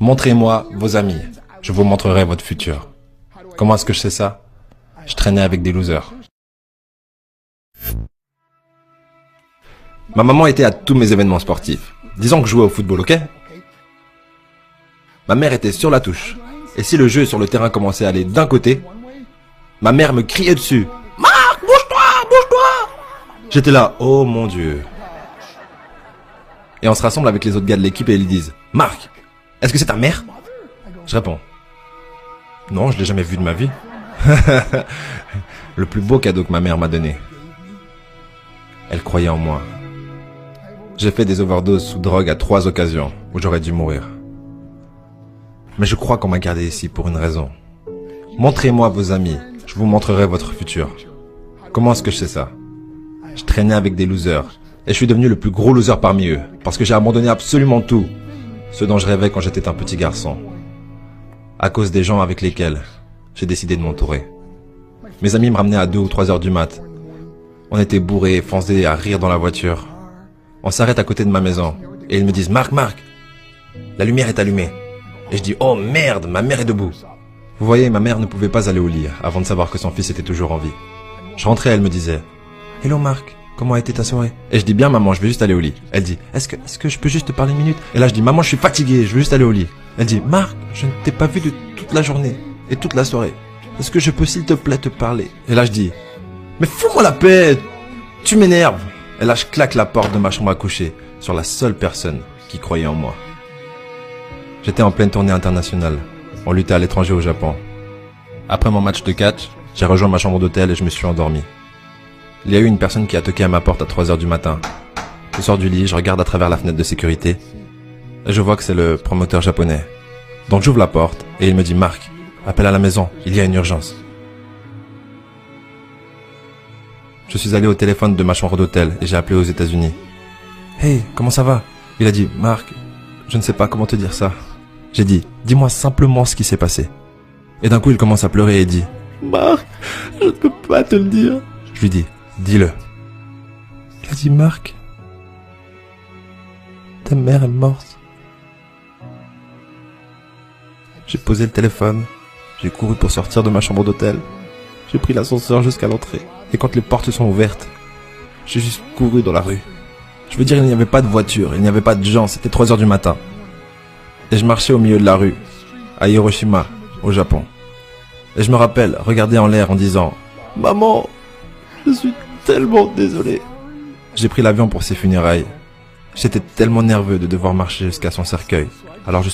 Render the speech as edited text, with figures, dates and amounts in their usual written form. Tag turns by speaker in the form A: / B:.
A: Montrez-moi vos amis. Je vous montrerai votre futur. Comment est-ce que je sais ça? Je traînais avec des losers. Ma maman était à tous mes événements sportifs. Disons que je jouais au football, ok? Ma mère était sur la touche. Et si le jeu sur le terrain commençait à aller d'un côté, ma mère me criait dessus. Marc, bouge-toi, bouge-toi! J'étais là, oh mon Dieu. Et on se rassemble avec les autres gars de l'équipe et ils disent, Marc, est-ce que c'est ta mère? Je réponds, non, je l'ai jamais vue de ma vie. Le plus beau cadeau que ma mère m'a donné. Elle croyait en moi. J'ai fait des overdoses sous drogue à 3 occasions où j'aurais dû mourir. Mais je crois qu'on m'a gardé ici pour une raison. Montrez-moi vos amis, je vous montrerai votre futur. Comment est-ce que je sais ça? Je traînais avec des losers et je suis devenu le plus gros loser parmi eux parce que j'ai abandonné absolument tout, ce dont je rêvais quand j'étais un petit garçon, à cause des gens avec lesquels j'ai décidé de m'entourer. Mes amis me ramenaient à 2 ou 3 heures du mat. On était bourrés, foncés à rire dans la voiture. On s'arrête à côté de ma maison et ils me disent « Marc, la lumière est allumée ». Et je dis « Oh merde, ma mère est debout ». Vous voyez, ma mère ne pouvait pas aller au lit avant de savoir que son fils était toujours en vie. Je rentrais, elle me disait « Hello Marc, comment a été ta soirée ?» Et je dis « Bien maman, je vais juste aller au lit ». Elle dit « Est-ce que je peux juste te parler une minute ?» Et là je dis « Maman, je suis fatigué, je veux juste aller au lit ». Elle dit « Marc, je ne t'ai pas vu de toute la journée et toute la soirée. Est-ce que je peux s'il te plaît te parler ?» Et là je dis « Mais fous-moi la paix, tu m'énerves !» Et là je claque la porte de ma chambre à coucher sur la seule personne qui croyait en moi. J'étais en pleine tournée internationale. On luttait à l'étranger au Japon. Après mon match de catch, j'ai rejoint ma chambre d'hôtel et je me suis endormi. Il y a eu une personne qui a toqué à ma porte à 3 heures du matin. Je sors du lit, je regarde à travers la fenêtre de sécurité et je vois que c'est le promoteur japonais. Donc j'ouvre la porte et il me dit « Marc, appelle à la maison, il y a une urgence ». Je suis allé au téléphone de ma chambre d'hôtel et j'ai appelé aux États-Unis. « Hey, comment ça va ?» Il a dit « Marc, je ne sais pas comment te dire ça. » J'ai dit « Dis-moi simplement ce qui s'est passé. » Et d'un coup il commence à pleurer et dit « Marc, je ne peux pas te le dire. » Je lui dis « Dis-le. » Il a dit « Marc, ta mère est morte. » J'ai posé le téléphone, j'ai couru pour sortir de ma chambre d'hôtel. J'ai pris l'ascenseur jusqu'à l'entrée. Et quand les portes sont ouvertes, j'ai juste couru dans la rue. Je veux dire, il n'y avait pas de voiture, il n'y avait pas de gens, c'était 3 heures du matin. Et je marchais au milieu de la rue, à Hiroshima, au Japon. Et je me rappelle regarder en l'air en disant « Maman, je suis tellement désolé. » J'ai pris l'avion pour ses funérailles. J'étais tellement nerveux de devoir marcher jusqu'à son cercueil. Alors je